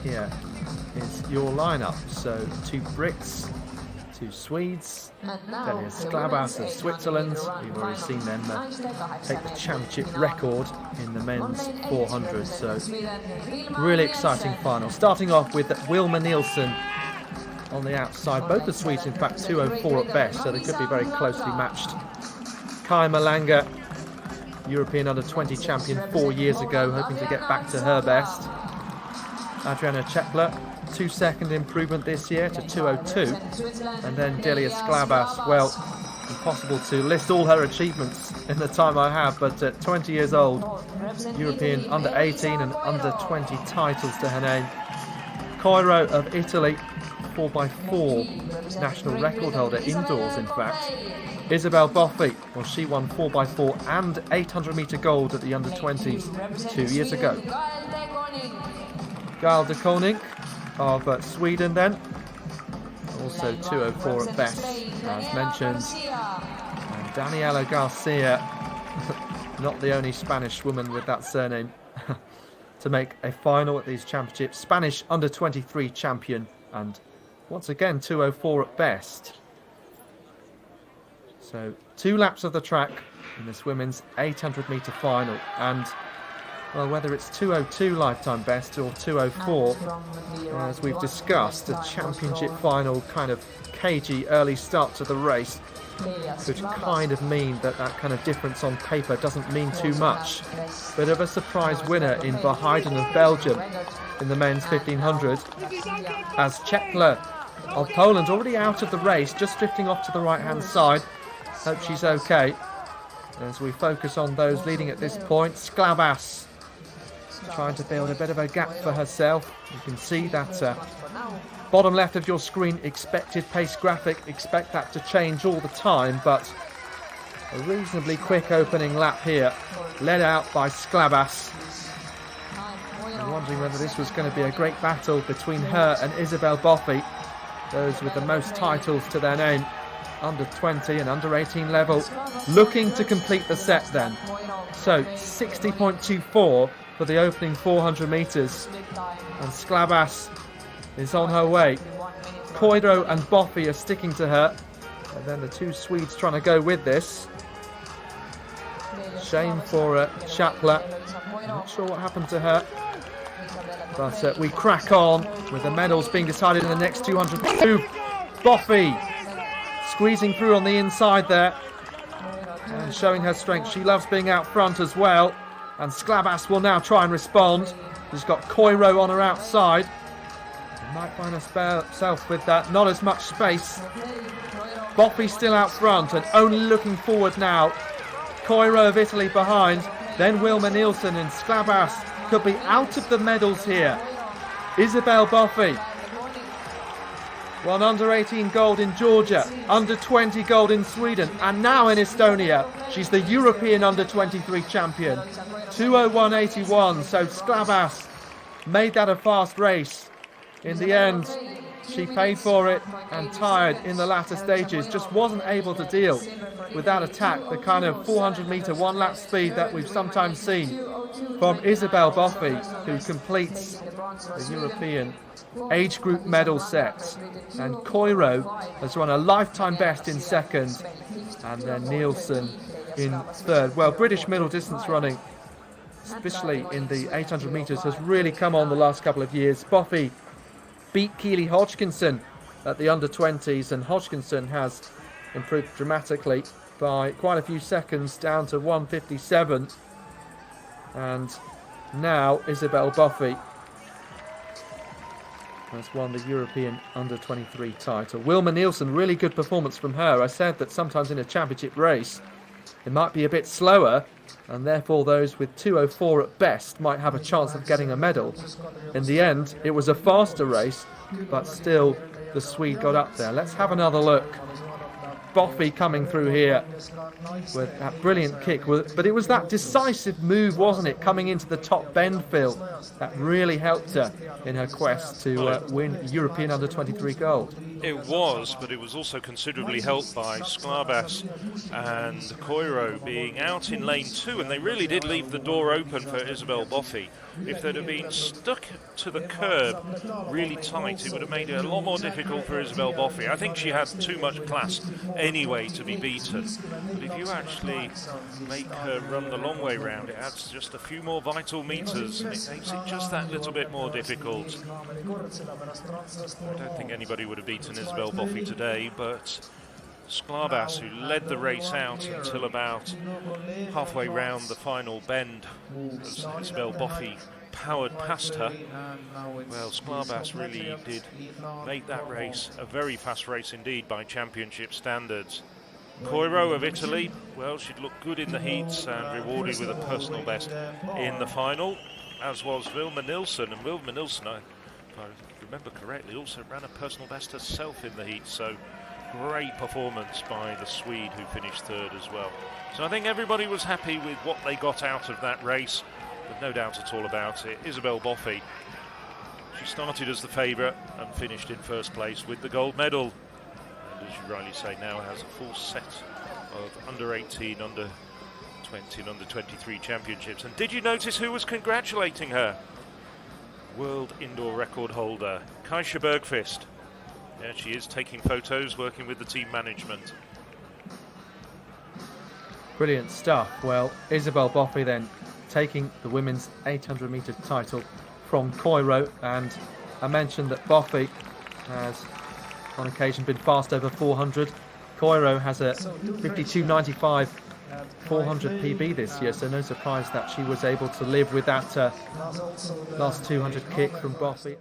here is your lineup. So 2 Brits, 2 Swedes, Delia Sklabas of Switzerland. We've already seen them take the championship record in the men's 400. So really exciting final. Starting off with Wilma Nilsson on the outside. Both the Swedes, in fact, 2:04 at best, so they could be very closely matched. Kai Malanga, European Under-20 champion 4 years ago, hoping to get back to her best. Adriana Chepler, 2-second improvement this year to 2:02. And then Delia Sklabas, well, impossible to list all her achievements in the time I have, but at 20 years old, European Under-18 and Under-20 titles to her name. Coiro of Italy, 4x4 national record holder, indoors in fact. Isabelle Boffey, well, she won 4x4 and 800 metre gold at the Under-20s 2 years ago. Gael de Koning of Sweden then, also 2:04 at best, as mentioned. And Daniela Garcia, not the only Spanish woman with that surname, to make a final at these championships. Spanish Under-23 champion, and once again 2:04 at best. So 2 laps of the track in this women's 800 metre final, and well, whether it's 2:02 lifetime best or 2:04, as we've discussed, a championship final kind of cagey early start to the race could kind of mean that kind of difference on paper doesn't mean too much. Bit of a surprise winner in Verheiden of Belgium in the men's 1500, as Chepler of Poland already out of the race, just drifting off to the right hand side. Hope she's okay. As we focus on those leading at this point, Sklabas trying to build a bit of a gap for herself. You can see that bottom left of your screen expected pace graphic. Expect that to change all the time, but a reasonably quick opening lap here, led out by Sklabas. I'm wondering whether this was going to be a great battle between her and Isabelle Boffey, those with the most titles to their name, Under-20 and Under-18 level, looking to complete the set then. So 60.24 for the opening 400 metres, and Sklabas is on her way. Coiro and Boffey are sticking to her, and then the 2 Swedes trying to go with this. Shame for Chapler. I'm not sure what happened to her, but we crack on with the medals being decided in the next 200. Boffey squeezing through on the inside there and showing her strength. She loves being out front as well. And Sklabas will now try and respond. She's got Coiro on her outside. She might find herself with not as much space. Boffey still out front and only looking forward now. Coiro of Italy behind. Then Wilma Nilsson, and Sklabas could be out of the medals here. Isabelle Boffey won Under-18 gold in Georgia, Under-20 gold in Sweden, and now in Estonia. She's the European Under-23 champion. 2:01.81, so Sklabas made that a fast race. In the end, she paid for it and tired in the latter stages. Just wasn't able to deal with that attack, the kind of 400 metre one-lap speed that we've sometimes seen from Isabelle Boffey, who completes the European age group medal set. And Coiro has run a lifetime best in second, and then Nielsen in third. Well, British middle distance running, especially in the 800 metres, has really come on the last couple of years. Boffey beat Keely Hodgkinson at the Under-20s, and Hodgkinson has improved dramatically by quite a few seconds, down to 1:57. And now Isabelle Boffey has won the European Under-23 title. Wilma Nilsson, really good performance from her. I said that sometimes in a championship race it might be a bit slower, and therefore those with 2:04 at best might have a chance of getting a medal. In the end, it was a faster race, but still the Swede got up there. Let's have another look. Boffey coming through here with that brilliant kick, but it was that decisive move, wasn't it, coming into the top bend, Phil, that really helped her in her quest to win European Under-23 gold. It was, but it was also considerably helped by Sklarbas and Koiro being out in lane 2, and they really did leave the door open for Isabelle Boffey. If they'd have been stuck to the curb really tight, it would have made it a lot more difficult for Isabelle Boffey. I think she had too much class anyway to be beaten. But if you actually make her run the long way round, it adds just a few more vital meters, and it makes it just that little bit more difficult. I don't think anybody would have beaten Isabelle Boffey today, but Sklarbas, who led the race out until about halfway round the final bend, as Isabelle Boffey powered past her. Well, Sklarbas really did make that race a very fast race indeed by championship standards. Koiro of Italy, well, she'd looked good in the heats and rewarded with a personal best in the final, as was Wilma Nilsson. And Wilma Nilsson, if I remember correctly, also ran a personal best herself in the heat, so great performance by the Swede, who finished third as well. So I think everybody was happy with what they got out of that race, but no doubt at all about it. Isabelle Boffey, she started as the favourite and finished in first place with the gold medal. And as you rightly say, now has a full set of under 18, under 20 and under 23 championships. And did you notice who was congratulating her? World indoor record holder, Kaisha Bergqvist. Yeah, she is taking photos, working with the team management. Brilliant stuff. Well, Isabelle Boffey then taking the women's 800 metre title from Koiro, and I mentioned that Boffey has on occasion been fast over 400. Koiro has a 52.95 400 PB this year, so no surprise that she was able to live with that last 200 kick from Boffey.